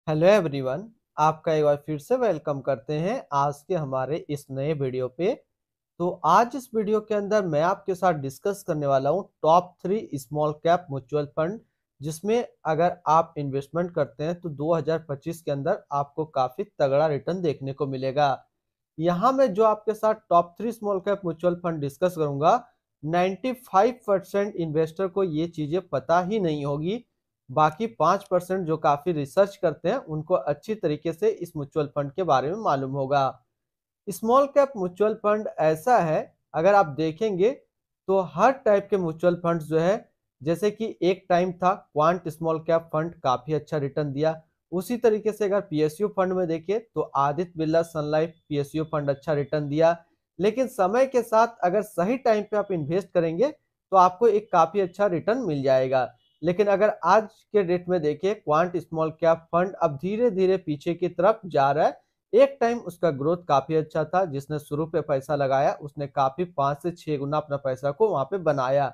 Hello everyone. आपका एक बार फिर से वेलकम करते हैं आज के हमारे इस नए वीडियो पे। तो आज इस वीडियो के अंदर मैं आपके साथ डिस्कस करने वाला हूँ top 3 small cap mutual fund, जिसमें अगर आप इन्वेस्टमेंट करते हैं तो 2025 के अंदर आपको काफी तगड़ा रिटर्न देखने को मिलेगा। यहाँ मैं जो आपके साथ top 3 small cap mutual fund discuss करूंगा, 95% इन्वेस्टर को ये चीजें पता ही नहीं होगी। बाकी 5% जो काफी रिसर्च करते हैं उनको अच्छी तरीके से इस म्यूचुअल फंड के बारे में मालूम होगा। स्मॉल कैप म्यूचुअल फंड ऐसा है, अगर आप देखेंगे तो हर टाइप के म्यूचुअल फंड जो है, जैसे कि एक टाइम था क्वांट स्मॉल कैप फंड काफी अच्छा रिटर्न दिया। उसी तरीके से अगर पीएसयू फंड में देखिए तो आदित्य बिरला सन लाइफ पीएसयू फंड अच्छा रिटर्न दिया। लेकिन समय के साथ अगर सही टाइम पे आप इन्वेस्ट करेंगे तो आपको एक काफी अच्छा रिटर्न मिल जाएगा। लेकिन अगर आज के डेट में देखिए क्वांट स्मॉल कैप फंड अब धीरे धीरे पीछे की तरफ जा रहा है। एक टाइम उसका ग्रोथ काफी अच्छा था, जिसने शुरू पे पैसा लगाया उसने काफी 5 से 6 गुना अपना पैसा को वहां पे बनाया।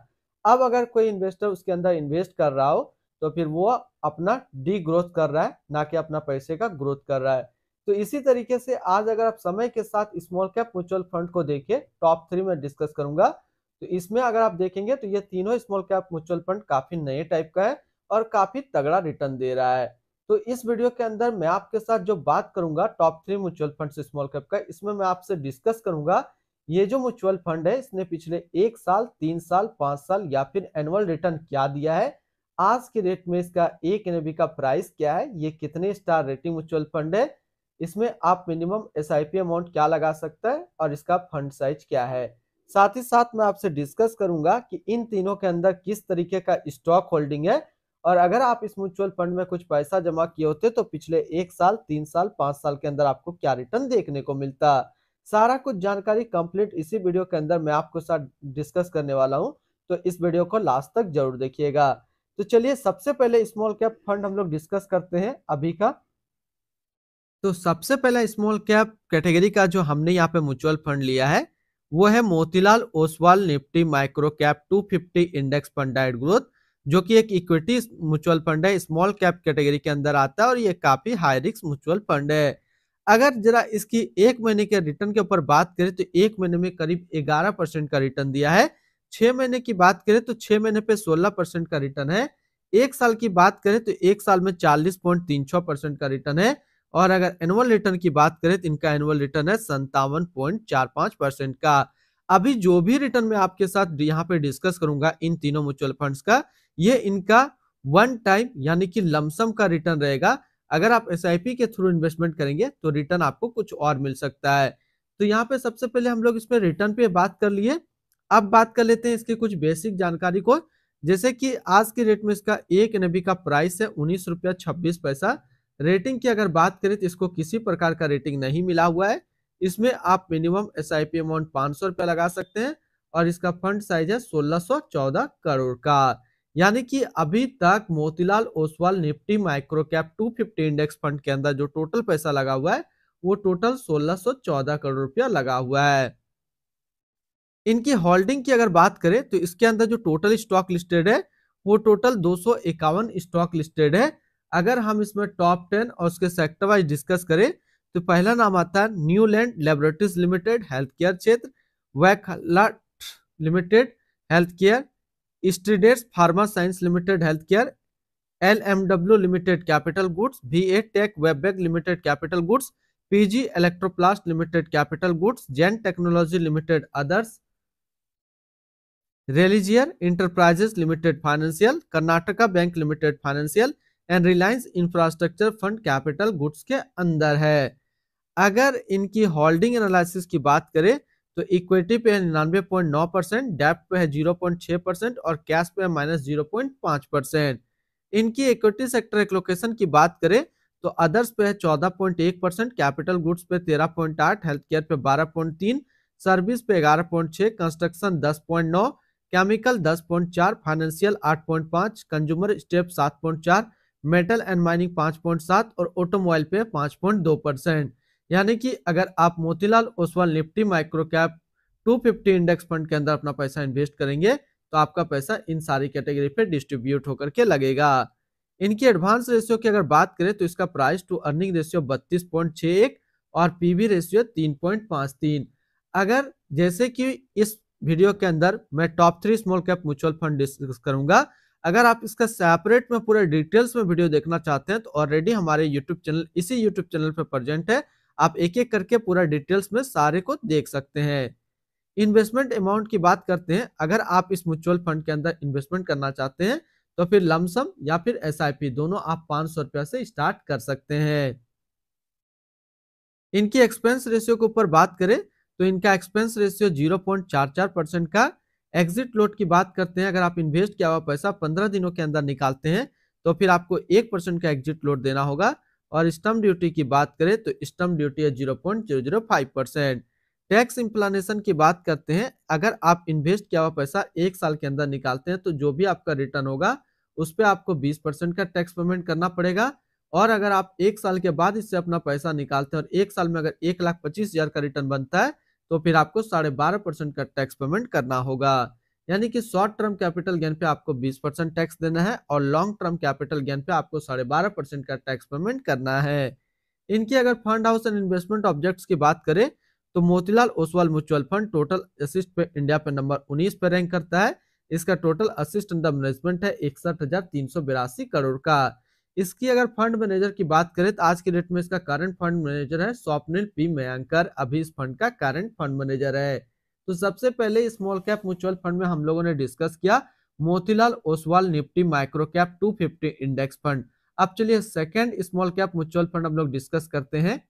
अब अगर कोई इन्वेस्टर उसके अंदर इन्वेस्ट कर रहा हो तो फिर वो अपना डी ग्रोथ कर रहा है, ना कि अपना पैसे का ग्रोथ कर रहा है। तो इसी तरीके से आज अगर आप समय के साथ स्मॉल कैप म्यूचुअल फंड को देखिए, टॉप 3 में डिस्कस करूंगा, तो इसमें अगर आप देखेंगे तो ये तीनों स्मॉल कैप म्यूचुअल फंड काफी नए टाइप का है और काफी तगड़ा रिटर्न दे रहा है। तो इस वीडियो के अंदर मैं आपके साथ जो बात करूंगा टॉप 3 म्यूचुअल फंड से स्मॉल कैप का, इसमें मैं आपसे डिस्कस करूंगा ये जो म्यूचुअल फंड है इसने पिछले 1 साल, 3 साल, 5 साल या फिर एनुअल रिटर्न क्या दिया है, आज के डेट में इसका एक एनएवी का प्राइस क्या है, ये कितने स्टार रेटिंग म्यूचुअल फंड है, इसमें आप मिनिमम एसआईपी अमाउंट क्या लगा सकता है और इसका फंड साइज क्या है। साथ ही साथ मैं आपसे डिस्कस करूंगा कि इन तीनों के अंदर किस तरीके का स्टॉक होल्डिंग है, और अगर आप इस म्यूचुअल फंड में कुछ पैसा जमा किए होते तो पिछले 1 साल, 3 साल, 5 साल के अंदर आपको क्या रिटर्न देखने को मिलता। सारा कुछ जानकारी कंप्लीट इसी वीडियो के अंदर मैं आपके साथ डिस्कस करने वाला हूं, तो इस वीडियो को लास्ट तक जरूर देखिएगा। तो चलिए सबसे पहले स्मॉल कैप फंड हम लोग डिस्कस करते हैं अभी का। तो सबसे पहला स्मॉल कैप कैटेगरी का जो हमने यहाँ पे म्यूचुअल फंड लिया है वो है Motilal Oswal Nifty micro cap 250 index fund diet growth, जो कि एक इक्विटी म्यूचुअल फंड है, स्मॉल कैप कैटेगरी के अंदर आता है और ये काफी हाई रिस्क म्यूचुअल फंड है। अगर जरा इसकी एक महीने के रिटर्न के ऊपर बात करें तो एक महीने में करीब 11% का रिटर्न दिया है। 6 महीने की बात करें तो 6 महीने पे 16% का रिटर्न है। एक साल की बात करें तो एक साल में 40.36% का रिटर्न है। और अगर एनुअल रिटर्न की बात करें तो इनका एनुअल रिटर्न है 57.45% का। अभी जो भी रिटर्न मैं आपके साथ यहाँ पे डिस्कस करूंगा इन तीनों म्यूचुअल फंड्स का, ये इनका वन टाइम यानी कि लमसम का रिटर्न रहेगा। अगर आप एसआईपी के थ्रू इन्वेस्टमेंट करेंगे तो रिटर्न आपको कुछ और मिल सकता है। तो यहाँ पे सबसे पहले हम लोग इसमें रिटर्न पे बात कर लिए। अब बात कर लेते हैं इसकी कुछ बेसिक जानकारी को। जैसे कि आज के रेट में इसका एक एनएबी का प्राइस है 19 रुपया 26 पैसा। रेटिंग की अगर बात करें तो इसको किसी प्रकार का रेटिंग नहीं मिला हुआ है। इसमें आप मिनिमम एसआईपी अमाउंट 500 रुपया लगा सकते हैं और इसका फंड साइज है 1614 करोड़ का। यानी कि अभी तक Motilal Oswal Nifty micro cap 250 index fund के अंदर जो टोटल पैसा लगा हुआ है वो टोटल 1614 करोड़ रुपया लगा हुआ है। इनकी होल्डिंग की अगर बात करें तो इसके अंदर जो टोटल स्टॉक लिस्टेड है वो टोटल 251 स्टॉक लिस्टेड है। अगर हम इसमें टॉप 10 और उसके सेक्टर वाइज डिस्कस करें तो पहला नाम आता है Neuland Laboratories Limited health care क्षेत्र, वैकलाट Limited health care, Strides Pharma Science Limited health care, LMW Limited capital goods, VA Tech Wabag Limited capital goods, PG Electroplast Limited capital goods, Zen Technology Limited others, Religare Enterprises Limited financial, Karnataka Bank Limited financial and Reliance Infrastructure Fund capital goods के अंदर है। अगर इनकी holding analysis की बात करें तो equity पे है 99.9%, डेब्ट पे है 0.6% और कैश पे है -0.5%। इनकी इक्विटी सेक्टर एलोकेशन की बात करें तो अदर्स पे है 14.1%, कैपिटल गुड्स पे 13.8%, हेल्थ केयर पे 12.3%, सर्विस पे 11.6%, construction 10.9%, chemical 10.4%, financial 8.5%, consumer step 7.4%, metal and mining 5.7% और ऑटोमोबाइल पे 5.2%। यानी कि अगर आप Motilal Oswal Nifty micro cap 250 index fund के अंदर अपना पैसा इन्वेस्ट करेंगे तो आपका पैसा इन सारी कैटेगरी पे डिस्ट्रीब्यूट होकर के लगेगा। इनकी एडवांस रेशियो की अगर बात करें तो इसका प्राइस टू अर्निंग रेशियो 32.61 और पीवी रेशियो 3.53। अगर जैसे कि इस वीडियो के अंदर मैं top 3 small cap mutual fund discuss करूंगा, अगर आप इसका सेपरेट में पूरे डिटेल्स में वीडियो देखना चाहते हैं तो ऑलरेडी हमारे यूट्यूब चैनल, इसी यूट्यूब चैनल पर प्रेजेंट है। आप एक एक करके पूरा डिटेल्स में सारे को देख सकते हैं। इन्वेस्टमेंट अमाउंट की बात करते हैं, अगर आप इस म्यूचुअल फंड के अंदर इन्वेस्टमेंट करना चाहते हैं तो फिर लमसम या फिर एसआईपी दोनों आप 500 रुपया से स्टार्ट कर सकते हैं। इनकी एक्सपेंस रेशियो के ऊपर बात करें तो इनका एक्सपेंस रेशियो 0.44% का। एग्जिट लोड की बात करते हैं, अगर आप इन्वेस्ट किया हुआ पैसा 15 दिनों के अंदर निकालते हैं तो फिर आपको 1% का एग्जिट लोड देना होगा। और स्टम्प ड्यूटी की बात करें तो स्टम्प ड्यूटी है 0.005%। टैक्स इंप्लानेशन की बात करते हैं, अगर आप इन्वेस्ट किया हुआ पैसा 1 साल के अंदर निकालते हैं तो जो भी आपका रिटर्न होगा उस पर आपको 20% का टैक्स पेमेंट करना पड़ेगा। और अगर आप 1 साल के बाद इससे अपना पैसा निकालते हैं और 1 साल में अगर 1,25,000 का रिटर्न बनता है तो फिर आपको 12.5% का टैक्स पेमेंट करना होगा। यानी कि शॉर्ट टर्म कैपिटल गेन पे आपको 20% टैक्स देना है और लॉन्ग टर्म कैपिटल गेन पे आपको 12.5% का टैक्स पेमेंट करना है। इनकी अगर fund house and investment objects की बात करें तो Motilal Oswal mutual fund total assist पे इंडिया पे नंबर 19 पे रैंक करता है। इसका टोटल असिस्ट अंडर मैनेजमेंट है 61,382 करोड़ का। इसकी अगर फंड मैनेजर की बात करें तो आज की डेट में इसका करंट फंड मैनेजर है स्वप्निल पी मयंकर, अभी इस फंड का करंट फंड मैनेजर है। तो सबसे पहले स्मॉल कैप म्यूचुअल फंड में हम लोगों ने डिस्कस किया Motilal Oswal Nifty micro cap 250 index fund. अब चलिए second small cap mutual fund हम लोग डिस्कस करते हैं।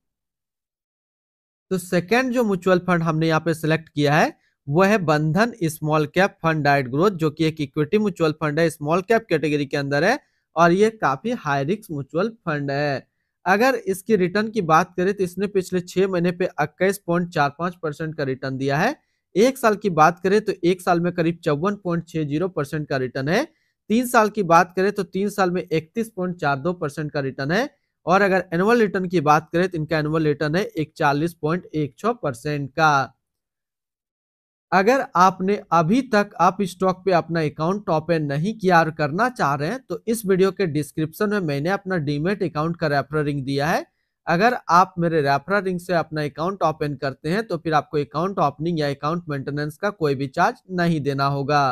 तो सेकंड जो म्यूचुअल फंड हमने यहाँ पे सिलेक्ट किया है वो है बंधन small cap fund diet growth, जो कि एक इक्विटी म्यूचुअल फंड है, स्मॉल कैप कैटेगरी के अंदर है और ये काफी हाई रिस्क म्यूचुअल फंड है। अगर इसकी रिटर्न की बात करें तो इसने पिछले 6 महीने पे 21.45% का रिटर्न दिया है। 1 साल की बात करें तो 1 साल में करीब 54.60% का रिटर्न है। 3 साल की बात करें तो 3 साल में 31.42% का रिटर्न है। और अगर एनुअल रिटर्न की बात करें तो इनका एनुअल रिटर्न है 41.16% का। अगर आपने अभी तक आप स्टॉक पे अपना अकाउंट ओपन नहीं किया और करना चाह रहे हैं तो इस वीडियो के डिस्क्रिप्शन में मैंने अपना डीमेट अकाउंट का रेफरल लिंक दिया है। अगर आप मेरे रेफरल लिंक से अपना अकाउंट ओपन करते हैं तो फिर आपको अकाउंट ओपनिंग या अकाउंट मेंटेनेंस का कोई भी चार्ज नहीं देना होगा।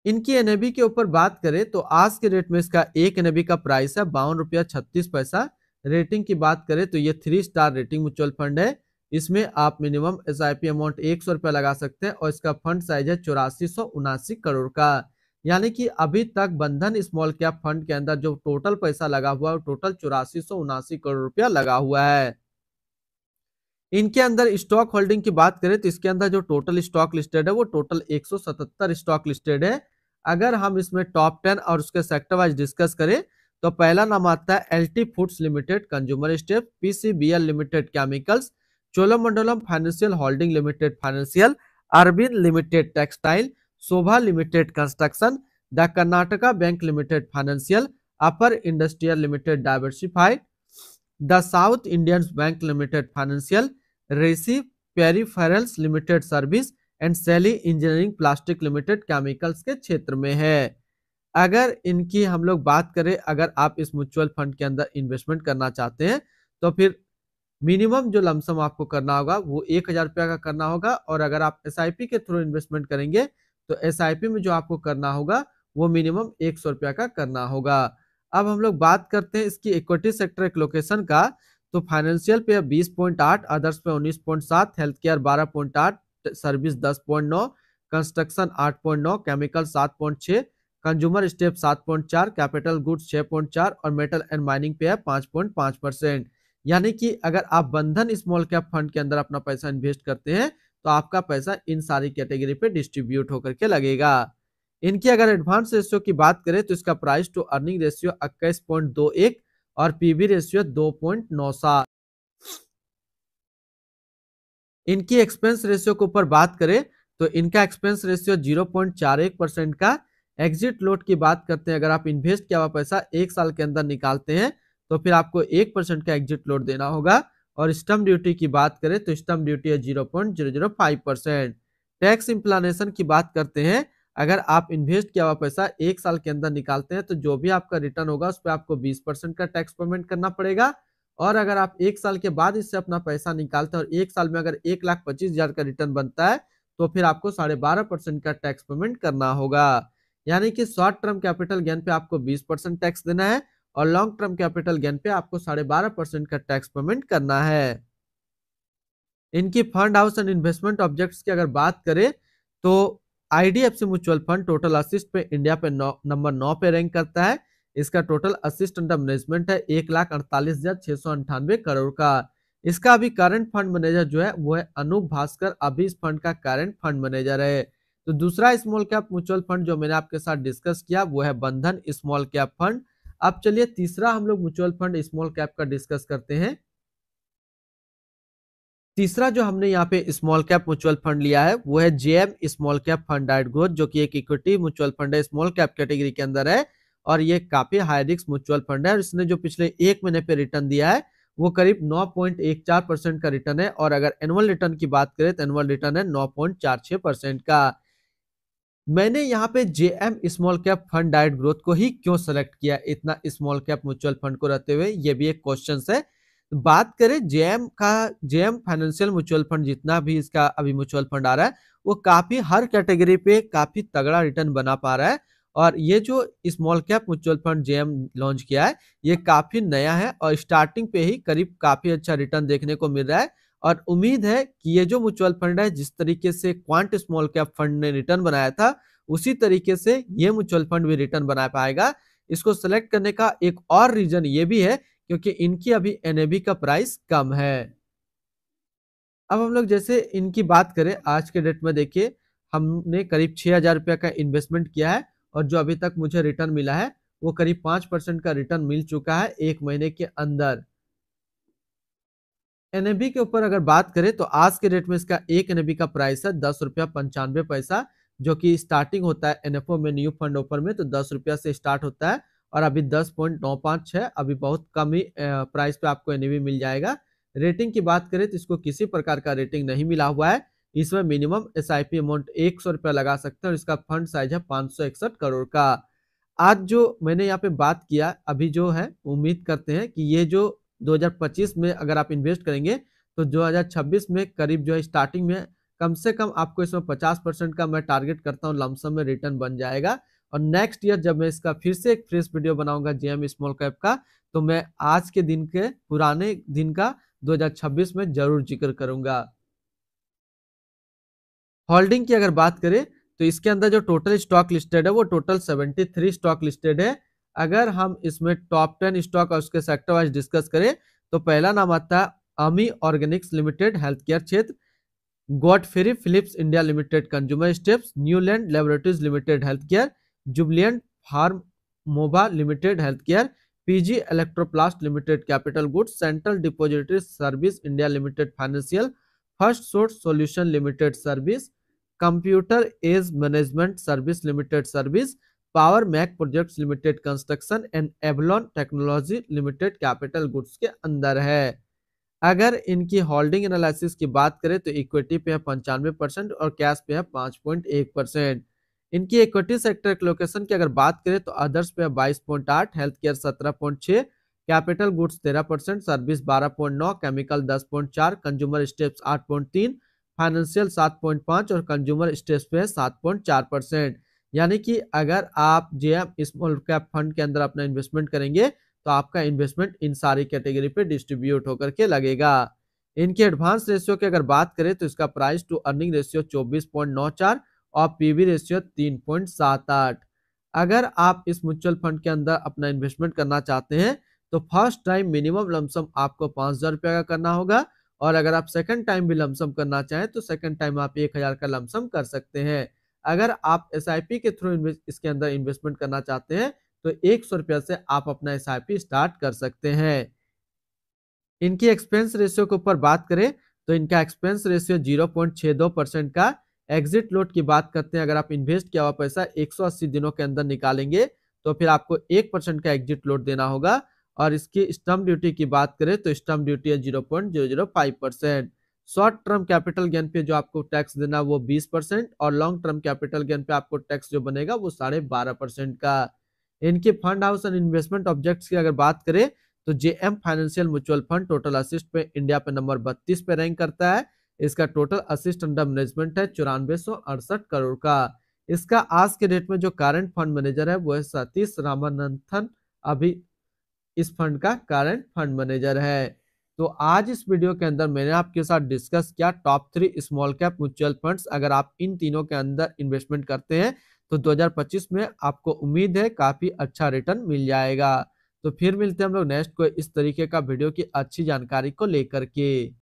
इनकी एनएबी के ऊपर बात करें तो आज के रेट में इसका एक एनएबी का प्राइस है 52.36 रुपया। रेटिंग की बात करें तो ये 3 स्टार रेटिंग म्यूचुअल फंड है। इसमें आप मिनिमम एसआईपी अमाउंट 100 रुपया लगा सकते हैं और इसका फंड साइज है 8479 करोड़ का। यानी कि अभी तक बंधन स्मॉल कैप फंड के अंदर जो टोटल पैसा लगा हुआ है टोटल 8479 करोड़ रुपया लगा हुआ है। इनके अंदर स्टॉक होल्डिंग की बात करें तो इसके अंदर जो टोटल स्टॉक लिस्टेड है वो टोटल 177 स्टॉक लिस्टेड है। अगर हम इसमें टॉप 10 और उसके सेक्टर वाइज डिस्कस करें तो पहला नाम आता है LT Foods Limited consumer staples, PCBL Limited chemicals, Cholamandalam Financial Holding Limited financial, Arvind Limited textile, Sobha Limited construction, the Karnataka Bank Limited financial, Apar Industrial Limited diversified, the South Indian Bank Limited financial, Rashi Peripherals Limited service and सैली Engineering Plastic Limited chemicals के क्षेत्र में है। अगर इनकी हम लोग बात करें, अगर आप इस म्यूचुअल फंड के अंदर इन्वेस्टमेंट करना चाहते हैं तो फिर मिनिमम जो लमसम आपको करना होगा वो 1,000 रुपया का करना होगा। और अगर आप एसआईपी के थ्रू इन्वेस्टमेंट करेंगे तो एसआईपी में जो आपको करना होगा वो मिनिमम 100 रुपया का करना होगा। अब हम लोग बात करते हैं इसकी इक्विटी सेक्टर एलोकेशन का। तो फाइनेंशियल पे 20.8, अदर्स पे 19.7, health care 12.8, service 10.9, construction 8.9, chemical 7.6, consumer step 7.4, capital goods 6.4 और मेटल एंड माइनिंग पे है 5.5%। यानी कि अगर आप बंधन स्मॉल कैप फंड के अंदर अपना पैसा इन्वेस्ट करते हैं तो आपका पैसा इन सारी कैटेगरी पे डिस्ट्रीब्यूट होकर के लगेगा। इनकी अगर एडवांस रेशियो की बात करें तो इसका प्राइस टू अर्निंग रेशियो 21.21 और पीवी रेशियो 2.97। इनकी एक्सपेंस रेशियो के ऊपर बात करें तो इनका एक्सपेंस रेशियो 0.41% का। एग्जिट लोड की बात करते हैं, अगर आप इन्वेस्ट किया हुआ पैसा 1 साल के अंदर निकालते हैं तो फिर आपको 1% का एग्जिट लोड देना होगा। और स्टम्प ड्यूटी की बात करें तो स्टम्प ड्यूटी है 0.005%। टैक्स इंप्लानेशन की बात करते हैं, अगर आप इन्वेस्ट किया हुआ पैसा 1 साल के अंदर निकालते हैं तो जो भी आपका रिटर्न होगा उस पर आपको 20% का टैक्स पेमेंट करना पड़ेगा। और अगर आप 1 साल के बाद इससे अपना पैसा निकालते हैं और 1 साल में अगर 1,25,000 का रिटर्न बनता है तो फिर आपको 12.5% का टैक्स पेमेंट करना होगा। यानी कि शॉर्ट टर्म कैपिटल गेन पे आपको 20% टैक्स देना है और लॉन्ग टर्म कैपिटल गेन पे आपको 12.5% का टैक्स पेमेंट करना है। इनकी fund house and investment objects की अगर बात करें तो IDFC mutual fund total assist पे इंडिया पे नंबर 9 पे रैंक करता है। इसका टोटल असिस्ट अंडर मैनेजमेंट है 1,48,698 करोड़ का। इसका अभी करंट फंड मैनेजर जो है वो है अनूप भास्कर, अभी इस फंड का करंट फंड मैनेजर है। तो दूसरा स्मॉल कैप म्यूचुअल फंड जो मैंने आपके साथ डिस्कस किया वो है बंधन स्मॉल कैप फंड। अब चलिए तीसरा हम लोग म्यूचुअल फंड स्मॉल कैप का डिस्कस करते हैं। तीसरा जो हमने यहाँ पे स्मॉल कैप म्यूचुअल फंड लिया है वो है JM small cap fund diet growth, जो कि एक इक्विटी म्यूचुअल फंड है, स्मॉल कैप कैटेगरी के अंदर है और ये काफी हाई रिस्क म्यूचुअल फंड है। और इसने जो पिछले 1 महीने पे रिटर्न दिया है वो करीब 9.14% का रिटर्न है और अगर एनुअल रिटर्न की बात करें तो एनुअल रिटर्न है 9.46% का। मैंने यहाँ पे JM small cap fund diet growth को ही क्यों सेलेक्ट किया इतना स्मॉल कैप म्यूचुअल फंड को रहते हुए, ये भी एक क्वेश्चन है। बात करें जेएम का, जेएम फाइनेंशियल म्यूचुअल फंड जितना भी इसका अभी म्यूचुअल फंड आ रहा है वो काफी हर कैटेगरी पे काफी तगड़ा रिटर्न बना पा रहा है। और ये जो small cap mutual fund JM launch किया है ये काफी नया है और स्टार्टिंग पे ही करीब काफी अच्छा रिटर्न देखने को मिल रहा है। और उम्मीद है कि ये जो म्यूचुअल फंड है जिस तरीके से क्वांट स्मॉल कैप फंड ने रिटर्न बनाया था उसी तरीके से ये म्यूचुअल फंड भी रिटर्न बना पाएगा। इसको सेलेक्ट करने का एक और रीजन ये भी है क्योंकि इनकी अभी एनएबी का प्राइस कम है। अब हम लोग जैसे इनकी बात करें आज के डेट में, देखिए हमने करीब 6,000 रुपया का इन्वेस्टमेंट किया है और जो अभी तक मुझे रिटर्न मिला है वो करीब 5% का रिटर्न मिल चुका है 1 महीने के अंदर। एनएबी के ऊपर अगर बात करें तो आज के डेट में इसका एक एनएबी का प्राइस है 10 रुपया 95 पैसा, जो कि स्टार्टिंग होता है एनएफओ में न्यू फंड ऑफर में तो 10 रुपया से स्टार्ट होता है और अभी 10.95 है, अभी बहुत कम ही प्राइस पे आपको एनएबी मिल जाएगा। रेटिंग की बात करें तो इसको किसी प्रकार का रेटिंग नहीं मिला हुआ है। इसमें मिनिमम एसआईपी अमाउंट 100 रुपया लगा सकते हैं और इसका फंड साइज है 561 करोड़ का। आज जो मैंने यहाँ पे बात किया अभी जो है, उम्मीद करते हैं कि ये जो 2025 में अगर आप इन्वेस्ट करेंगे तो 2026 में करीब जो है स्टार्टिंग में कम से कम आपको इसमें 50% का मैं टारगेट करता हूँ लमसम में रिटर्न बन जाएगा। और नेक्स्ट ईयर जब मैं इसका फिर से एक फ्रेश वीडियो बनाऊंगा जेएम स्मॉल कैप का तो मैं आज के दिन के पुराने दिन का 2026 में जरूर जिक्र करूंगा। होल्डिंग की अगर बात करें तो इसके अंदर जो टोटल स्टॉक लिस्टेड है वो टोटल 73 स्टॉक लिस्टेड है। अगर हम इसमें टॉप 10 स्टॉक और उसके सेक्टर वाइज डिस्कस करें तो पहला नाम आता है Ami Organics Limited health care क्षेत्र, Godfrey Phillips India Limited consumer staples, Neuland Laboratories Limited health care, Jubilant Pharmova Limited health care, PG Electroplast Limited capital goods, Central Depository Service India Limited financial, First Source Solution Limited service, Computer Age Management Service Limited service, Power Mech Projects Limited construction and Avalon Technology Limited capital goods के अंदर है। अगर इनकी holding analysis की बात करें तो equity पे है 95% और कैश पे है 5.1%। इनकी इक्विटी सेक्टर लोकेशन की अगर बात करें तो अदर्स पे है 22.8, health care 17.6, capital goods 13%, service 12.9, chemical 10.4, consumer steps 8.3, financial 7.5 और कंज्यूमर स्टेप्स पे है 7.4%। यानी कि अगर आप जेएम स्मॉल कैप फंड के अंदर अपना इन्वेस्टमेंट करेंगे तो आपका इन्वेस्टमेंट इन सारी कैटेगरी पे डिस्ट्रीब्यूट होकर के लगेगा। इनके एडवांस रेशियो की अगर बात करें तो इसका प्राइस टू अर्निंग रेशियो 24.94 और पीवी रेशियो 3.78। अगर आप इस म्यूचुअल फंड के अंदर अपना इन्वेस्टमेंट करना चाहते हैं तो फर्स्ट टाइम मिनिमम लमसम आपको 5,000 रुपया का करना होगा और अगर आप सेकंड टाइम भी लमसम करना चाहें तो सेकंड टाइम आप 1,000 का लमसम कर सकते हैं। अगर आप एसआईपी के थ्रू इसके अंदर इन्वेस्टमेंट करना चाहते हैं तो 100 रुपया से आप अपना एसआईपी स्टार्ट कर सकते हैं। इनकी एक्सपेंस रेशियो के ऊपर बात करें तो इनका एक्सपेंस रेशियो 0.62% का। एग्जिट लोड की बात करते हैं, अगर आप इन्वेस्ट किया हुआ पैसा 180 दिनों के अंदर निकालेंगे तो फिर आपको 1% का एग्जिट लोड देना होगा। और इसकी स्टम्प ड्यूटी की बात करें तो स्टम्प ड्यूटी है 0.005%। शॉर्ट टर्म कैपिटल गेन पे जो आपको टैक्स देना वो 20% और लॉन्ग टर्म कैपिटल गेन पे आपको टैक्स जो बनेगा वो 12.5% का। इनके fund house and investment objects की अगर बात करें तो JM financial mutual fund total assist पे इंडिया पे नंबर 32 पे रैंक करता है। इसका टोटल असिस्ट अंडर मैनेजमेंट है 9468 करोड़ का। इसका आज के डेट में जो करंट फंड मैनेजर है वो है सतीश रामानंथन, अभी इस फंड का करंट फंड मैनेजर है। तो आज इस वीडियो के अंदर मैंने आपके साथ डिस्कस किया top 3 small cap mutual funds. अगर आप इन तीनों के अंदर इन्वेस्टमेंट करते हैं तो 2025 में आपको उम्मीद है काफी अच्छा रिटर्न मिल जाएगा। तो फिर मिलते हैं हम लोग नेक्स्ट को इस तरीके का वीडियो की अच्छी जानकारी को लेकर के।